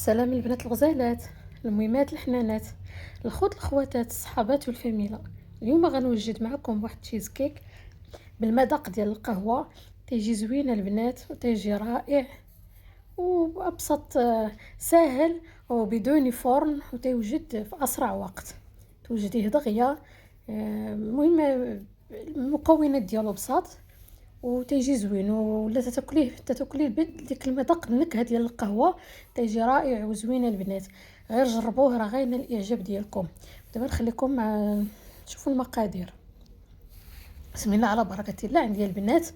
سلام البنات الغزالات، المهمات الحنانات، الخوت الخواتات الصحابات والفاميلا. اليوم غنوجد معكم واحد تشيز كيك بالمذاق ديال القهوه. تيجي زوين البنات وتيجي رائع وابسط، ساهل وبدون فرن وتيوجد في اسرع وقت. توجديه دغيا. المهم المكونات ديالو بساط وتيجي زوين، ولا تاكليه ديك المذاق النكهه ديال القهوه. تيجي رائع وزوين البنات، غير جربوه راه غاين الاعجاب ديالكم. دابا نخليكم مع تشوفوا المقادير. بسم الله على بركه الله. عندي البنات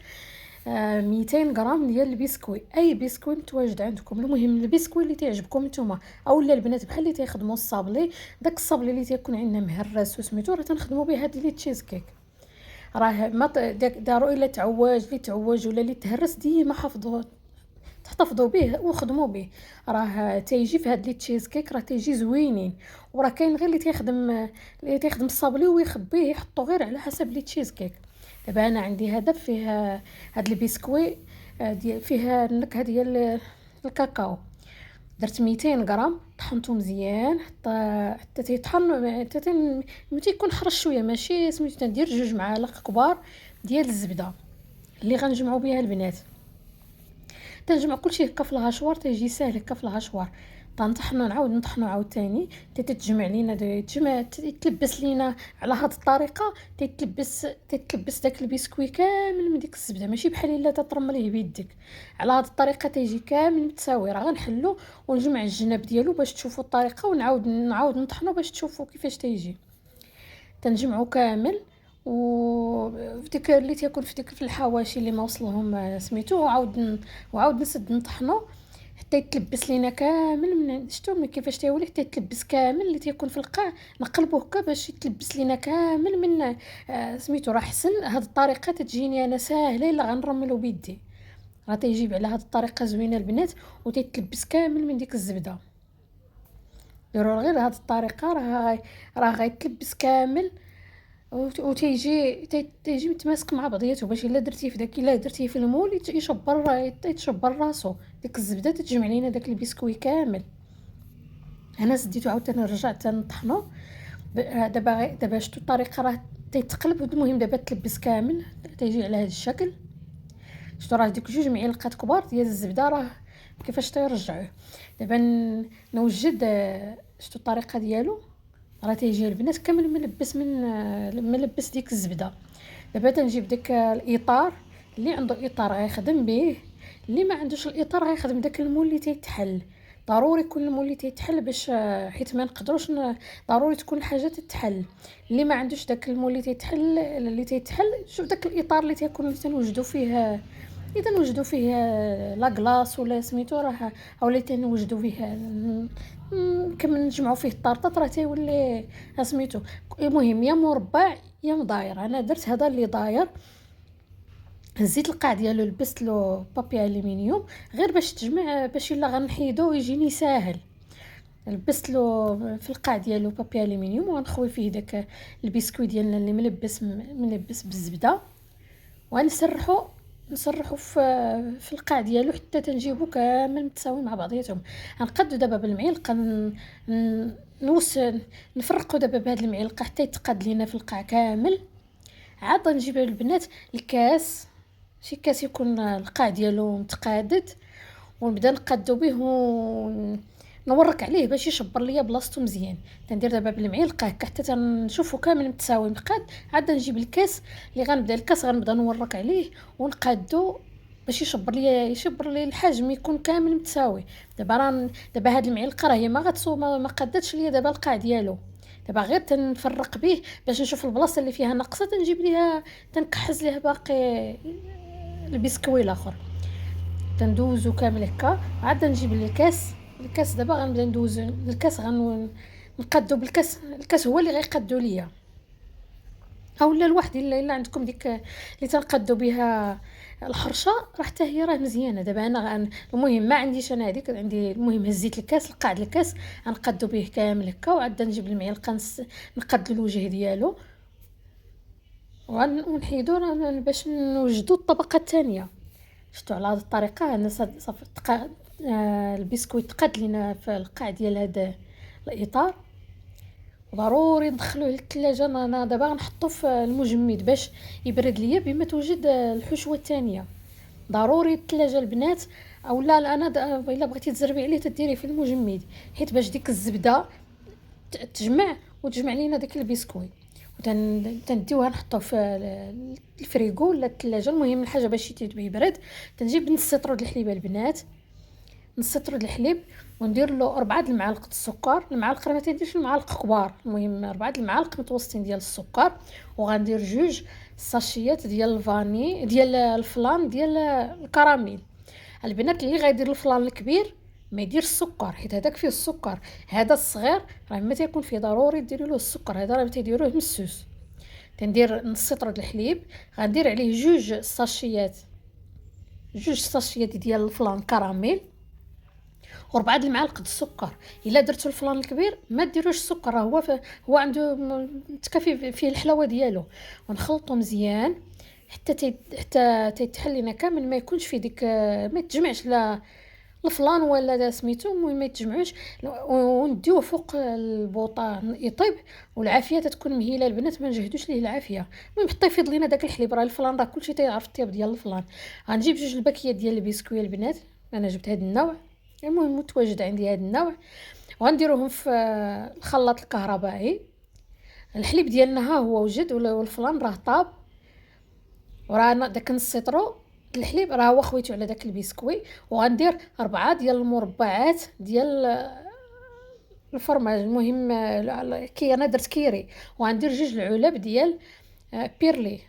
200 غرام ديال البسكوي، اي بسكوي متواجد عندكم، المهم البسكوي اللي تعجبكم نتوما، اولا البنات بحال اللي تيخدموا الصابلي، داك الصابلي اللي تيكون عندنا مهرس وسميتو راه تنخدموا به هاد لي تشيز كيك. راه ما دارو الا تعوج ولا اللي تهرس ديما تحتفظوا به وخدموا به. راه تيجي في هاد لي تشيز كيك راه تيجي زوينين، وراه كاين غير اللي تيخدم الصابلي ويخبيه يحطو غير على حسب لي تشيز كيك. دابا انا عندي هذا فيه هاد البسكوي، ديال فيها النكهه ديال الكاكاو. درت 200 غرام، طحنته مزيان حتى تيطحن، ملي تيكون حرش شويه، ماشي سميتو. تندير 2 معالق كبار ديال الزبده اللي غنجمعوا بها البنات. تنجمع كلشي هكا في الهاشوار، تيجي ساهل هكا في الهاشوار. تنطحنو نعاود نطحنو عاوتاني، تتجمع لينا تتلبس لينا على هاد الطريقه. تتلبس داك البسكوي كامل من ديك الزبده، ماشي بحال الا تطرمليه بيدك. على هاد الطريقه تيجي كامل متساوي. راه غنحلو ونجمع الجناب ديالو باش تشوفوا الطريقه، ونعاود نطحنو باش تشوفوا كيفاش تيجي. تنجمعو كامل وديك اللي تيكون في الحواشي اللي ما وصلهم سميتو، وعاود نسد نطحنو حتى يتلبس لينا كامل. من شفتوا من كيفاش تيولي حتى يتلبس كامل اللي تيكون في القاع. نقلبوه هكا باش يتلبس لينا كامل من سميتو. راه حسن هاد الطريقه تتجيني انا ساهله الا غنرملو بيدي. راه تيجيب على هاد الطريقه زوينه البنات، وتيتلبس كامل من ديك الزبده. ديروا غير هاد الطريقه، راه غيتلبس كامل تيجي متماسك مع بعضياته، باش الا درتيه في المول يتشبر راسو. ديك الزبده تتجمع لينا داك البسكوي كامل. انا سديتو عاوتاني رجعت نطحنو. دابا شفتوا الطريقه راه تيتقلب. المهم دابا تلبس كامل، تيجي على هذا الشكل. شفتوا راه ديك 2 معالق كبار ديال الزبده راه كيفاش تيرجعوه. دابا نوجد. شفتوا الطريقه ديالو راه تيجي البنات كامل ملبس ديك الزبده. دابا تنجيب داك الاطار، اللي عنده اطار غيخدم به، اللي ما عندوش الاطار غيخدم داك المول اللي تيتحل. ضروري يكون المول اللي تيتحل باش حيت ما نقدروش ضروري تكون الحاجه تتحل. اللي ما عندوش داك المول اللي تيتحل شوف داك الاطار اللي تيكون اللي تنوجدوا فيه. اذا نوجدوا فيه لا كلاص ولا سميتو راه، اولا تنوجدوا فيه كمل نجمعوا فيه الطرطات راه تيولي سميتو. المهم يا مربع يا مداير. انا درت هذا اللي داير. هزيت القاع ديالو، لبست له بابي الومنيوم غير باش تجمع، باش الا غنحيدو يجيني ساهل. لبست له في القاع ديالو بابي الومنيوم، وغنخوي فيه داك البسكوي ديالنا اللي ملبس بالزبده، وغنسرحو في القاع ديالو حتى تنجيبو كامل متساوي مع بعضياتهم. غنقادو دابا بالمعلقه نفرقو دابا بهاد المعلقه حتى يتقاد لينا في القاع كامل. عاد نجيب البنات الكاس، شي كاس يكون القاع ديالو متقادد، ونبدا نقادو به نورك عليه باش يشبر ليا بلاصتو مزيان. تندير دابا بالمعلقه هكا حتى تنشوفو كامل متساوي مقاد. عاد نجيب الكاس اللي غنبدا نورك عليه ونقادو باش يشبر لي الحجم يكون كامل متساوي. دابا هاد المعلقه راه هي ما قادتش ليا دابا القاع ديالو. دابا غير تنفرق به باش نشوف البلاصه اللي فيها ناقصه، تنجيب ليها تنكحز ليها باقي البسكوي الاخر. تندوزو كامل هكا. عاد نجيب الكاس دابا غنبدا ندوز الكاس، نقادو بالكاس. الكاس هو اللي غيقادو ليا، اولا الواحد الا عندكم ديك اللي تنقادو بها الحرشه راه حتى هي راه مزيانه. دابا انا المهم ما عنديش انا هذيك، عندي المهم هزيت الكاس القاع الكاس غنقادو به كامل هكا. وعاد نجيب المعلقه نقاد الوجه ديالو ونحيدو باش نوجدو الطبقه الثانيه. شفتوا على هذه الطريقه انا صافي البسكويت تقاد لينا في القاع ديال هذا الاطار، ضروري ندخلوه للثلاجه. انا دابا غنحطو في المجمد باش يبرد ليا بما توجد الحشوه الثانيه. ضروري الثلاجه البنات، او لا انا الا بغيتي تزربي عليه تديريه في المجمد، حيت باش ديك الزبده تجمع وتجمع لينا داك البسكوي. تنديوها نحطوه في الفريغو ولا الثلاجه، المهم الحاجه باش يبرد. تنجيب نص لتر الحليب البنات، نص لتر الحليب، وندير له 4 المعالق السكر. المعالق راه ما تنديرش المعالق كبار، المهم 4 المعالق متوسطين ديال السكر. وغندير 2 ساشيات ديال الفاني ديال الفلان ديال الكراميل. البنات اللي غيدير الفلان الكبير ما يدير السكر، حيت هذاك فيه السكر. هذا الصغير راه ما تيكون فيه ضروري ديروا له السكر، هذا راه تيديروه مسوس. تندير نص لتر الحليب، غندير عليه 2 ساشيات 2 ساشيات ديال الفلان كراميل، و4 المعالق السكر. الا درتو الفلان الكبير ما ديروش السكر، هو عنده تكفي فيه الحلاوه ديالو. ونخلطو مزيان حتى تيتحل لينا كامل، ما يكونش فيه ديك ما يتجمعش لا الفلان ولا سميتو، المهم ما يتجمعوش. ونديوه فوق البوطه يطيب، والعافيه تتكون مهيله البنات، ما نجهدوش ليه العافيه. المهم حتى يفيض لينا داك الحليب، راه الفلان راه كلشي تيعرف الطياب ديال الفلان. غنجيب 2 الباكيات ديال البسكويه البنات، انا جبت هذا النوع، المهم متواجد عندي هذا النوع. وغنديروهم في الخلاط الكهربائي. الحليب ديالنا ها هو وجد، والفلان راه طاب، ورانا داك نص لتر الحليب راه هو خويتو على داك البسكوي. وغندير 4 ديال المربعات ديال الفرماج، المهم كي انا درت كيري. وغندير 2 العلب ديال بيرلي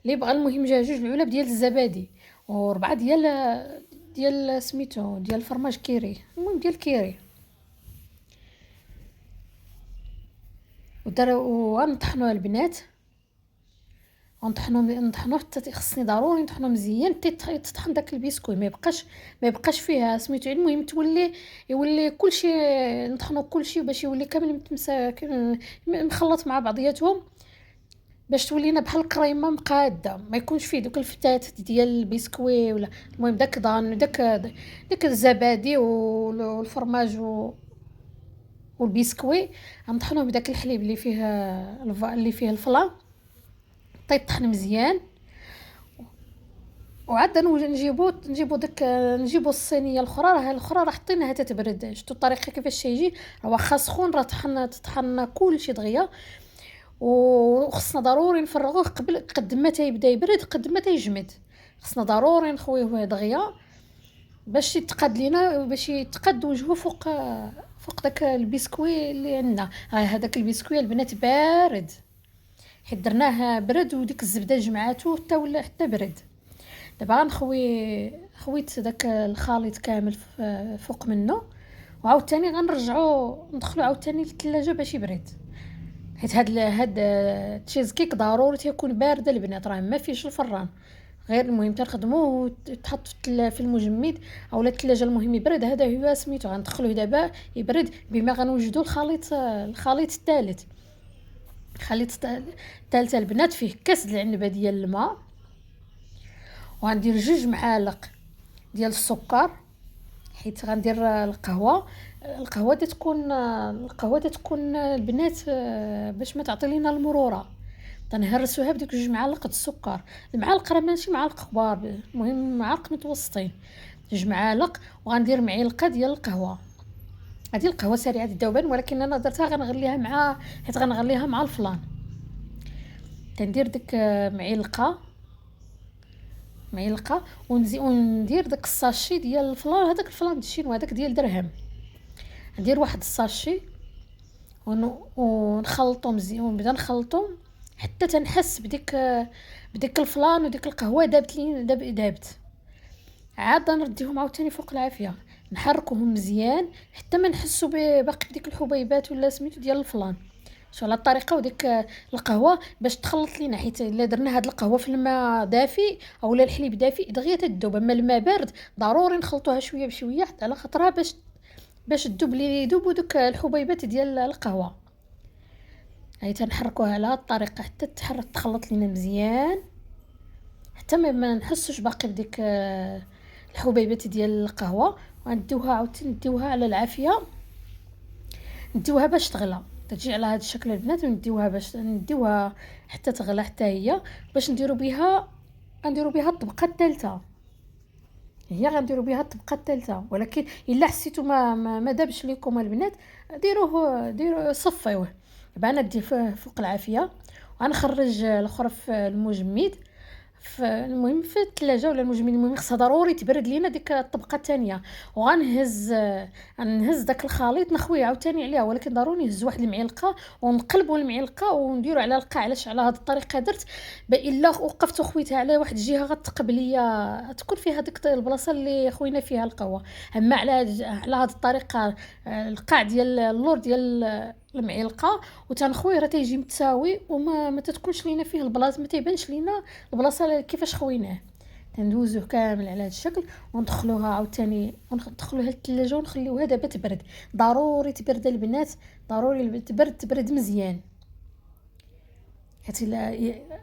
اللي بغى، المهم جا 2 العلب ديال الزبادي، و4 ديال سميتو ديال الفرماج كيري، المهم ديال كيري. ونطحنوا البنات، نطحنو حتى خصني ضروري نطحنو مزيان حتى يتطحن داك البسكوي، ما يبقاش فيها سميتو. المهم يولي كلشي نطحنو كلشي باش يولي كامل متمسك مخلط مع بعضياتهم، باش تولينا بحال الكريمه مقاده، ما يكونش فيه دوك الفتات ديال البسكوي ولا. المهم داك داك الزبادي والفرماج والبسكوي غنطحنوه بداك الحليب اللي فيه الفلا، يطحن مزيان. وعاد نجيبو الصينيه الاخرى، راه الاخرى راه حطيناها تتبرد. شفتوا الطريقه كيفاش تيجي، راه واخا سخون راه تطحن كلشي دغيا. وخصنا ضروري نفرغوه قد ما تيبدا يبرد قد ما تيجمد، خصنا ضروري نخويوه دغيا باش يتقاد لينا، باش يتقاد وجهه فوق داك البسكوي اللي عندنا. هذاك البسكوي البنات بارد، حيت درناه برد وديك الزبده جمعاتو حتى ولا حتى برد. دابا خويت داك الخليط كامل فوق منه، وعاوتاني غنرجعو ندخلو عاوتاني للثلاجه باش يبرد، حيت هاد التشيز كيك ضروري تيكون بارد البنات، راه ما فيش الفران. غير المهم تنخدموه وتحط في المجمد او الثلاجه، المهم يبرد. هذا هو سميتو، غندخلوه دابا يبرد بما غنوجدوا الخليط الثالث. الخليط الثالث البنات فيه كاس العنبه ديال الماء، وغندير 2 معالق ديال السكر، حيت غندير القهوه تكون البنات باش ما تعطي لينا المروره. تنهرسوها بديك 2 معالق السكر. المعالق راه ماشي معالق كبار، المهم معالق متوسطين، 2 معالق. وغندير معلقه ديال القهوه. هذه القهوه سريعه الذوبان، ولكن انا درتها غنغليها حيت غنغليها مع الفلان. تندير ديك معلقه وندير داك الساشي ديال الفلان، هذاك الفلان الشينوا هذاك ديال درهم. ندير واحد الساشي ونخلطو مزيان، ونبدا نخلطو حتى تنحس بديك الفلان وديك القهوه دابت. عاد نرديهم عاوتاني فوق العافيه، نحركوهم مزيان حتى ما نحسوا باقي بديك الحبيبات ولا سميتو ديال الفلان. شو على الطريقه. وديك القهوه باش تخلط لينا، حيت الا درنا هاد القهوه في الماء دافي اولا الحليب دافي دغيا تذوب، اما الماء بارد ضروري نخلطوها شويه بشويه حتى على خاطرها باش تذوب لي يذوبوا دوك الحبيبات ديال القهوه. هاي تنحركوها على هاد الطريقه حتى تخلط لينا مزيان، حتى ما نحسوش باقي بديك الحبيبات ديال القهوه. وغنديوها عاوتاني نديوها على العافيه، نديوها باش تغلى، تجي على هذا الشكل البنات، ونديوها باش نديوها حتى تغلى حتى هي، باش نديروا بها الطبقه الثالثه. هي غنديروا بها الطبقه الثالثه، ولكن الا حسيتوا ما دابش ليكم البنات، ديروا صفيوه. دابا انا ندير فوق العافيه، وغنخرج الاخر في المجمد، المهم في الثلاجه ولا المجمد. المهم خصها ضروري تبرد لينا ديك الطبقه الثانيه، غنهز داك الخليط نخويه عاوتاني عليها، ولكن ضروري نهز واحد المعلقه ونقلبوا المعلقه ونديروا على القاع. علاش على هذه الطريقه درت؟ الا وقفت وخويتها على واحد الجهه غتقب ليا، تكون فيها ديك البلاصه اللي خوينا فيها القهوه. اما على هذه الطريقه القاع ديال اللور ديال المعلقه وتنخوي راه تيجي متساوي، وما ما تتكونش لينا فيه البلاصه، ما تيبانش لينا البلاصه كيفاش خويناه. تندوزوه كامل على هذا الشكل وندخلوها عاوتاني، وندخلوها للثلاجه ونخليوها دابا تبرد. ضروري تبرد البنات، ضروري تبرد مزيان. حيت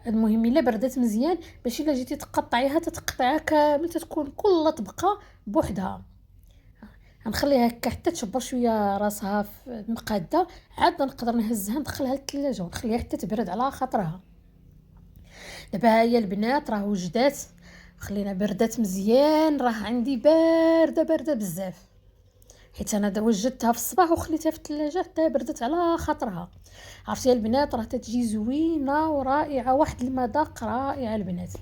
المهم الا بردات مزيان، باش الا جيتي تقطعيها تتقطعها كامل، تتكون كل طبقه بوحدها. غنخليها هكا حتى تشبر شويه راسها في المقاده، عاد نقدر نهزها ندخلها للثلاجه ونخليها حتى تبرد على خاطرها. دابا ها هي البنات راه وجدات، خلينا بردات مزيان، راه عندي بارده بزاف، حيت انا وجدتها في الصباح وخليتها في الثلاجه حتى بردت على خاطرها. عرفتي البنات راه تتجي زوينه ورائعه، واحد المذاق رائع البنات.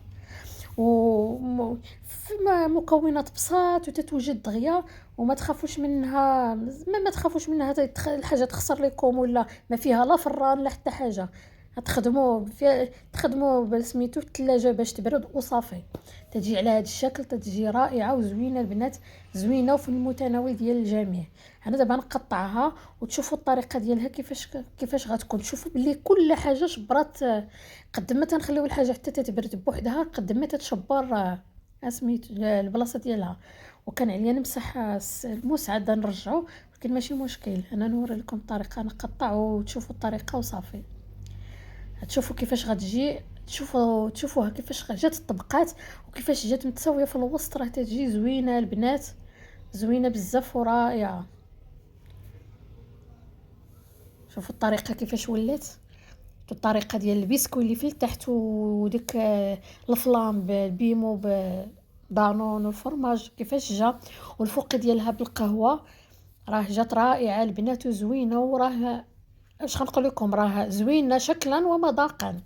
و مكونات بساط وتتوجد دغيا، وما تخافوش منها، ما تخافوش منها الحاجه تخسر لكم، ولا ما فيها لا فران لا حتى حاجه. تخدموا بسميتو في الثلاجه باش تبرد وصافي. تجي على هذا الشكل، تجي رائعه وزوينه البنات، زوينه وفي المتناول ديال الجميع. انا دابا نقطعها وتشوفوا الطريقه ديالها كيفاش غتكون. تشوفوا بلي كل حاجه شبرات، قد ما تنخليو الحاجه حتى تتبرد بوحدها قد ما تتشبر سميت البلاصه ديالها. وكان عليا نمسح الموس عاد نرجعو، ولكن ماشي مشكل، انا نوري لكم الطريقه، نقطع وتشوفوا الطريقه وصافي. تشوفوا كيفاش غتجي، تشوفوها كيفاش جات الطبقات وكيفاش جات متساويه في الوسط، راه تجي زوينه البنات، زوينه بزاف ورائعه. شوفوا الطريقه كيفاش ولات، الطريقه ديال البسكوي اللي في التحت، وديك الفلام بالبيمو بدانون والفرماج كيفاش جا، والفوق ديالها بالقهوه، راه جات رائعه البنات وزوينه. وراه اش غنقول لكم، راه زوينه شكلا ومذاقا.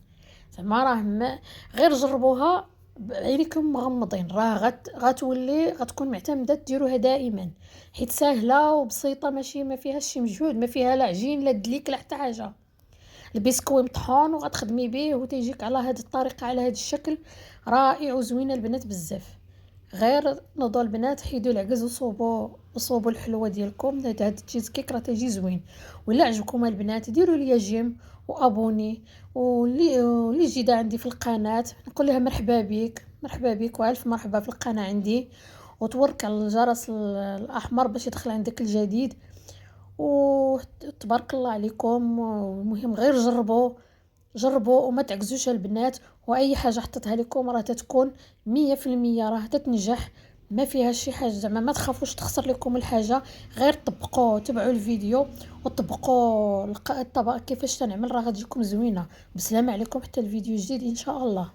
زعما راه غير جربوها بعينيكم مغمضين، راه غتولي غتكون معتمده ديروها دائما، حيت ساهله وبسيطه، ما فيهاش شي مجهود، ما فيها لا عجين لا دليك لا حتى حاجه. البسكوي مطحون وغتخدمي به وتيجيك على هذه الطريقه على هذا الشكل رائع وزوينه البنات بزاف. غير نوضوا البنات حيدوا العكز وصوبوا الحلوه ديالكم. هذا التشيز كيك راه تيجي زوين. ولا عجبكم البنات ديروا لي جيم وابوني، واللي جديده عندي في القناه نقول لها مرحبا بك والف مرحبا في القناه عندي، وتورك على الجرس الاحمر باش يدخل عندك الجديد. وتبارك الله عليكم. المهم غير جربوا وما تعكزوش البنات، واي حاجه حطيتها لكم راه تتكون 100%، راه تتنجح، ما فيها شي حاجه. زعما ما تخافوش تخسر لكم الحاجه، غير طبقوا تبعوا الفيديو وطبقوا الطبق كيفاش تنعمل، راه غتجيكم زوينه. بسلامه عليكم حتى الفيديو الجديد ان شاء الله.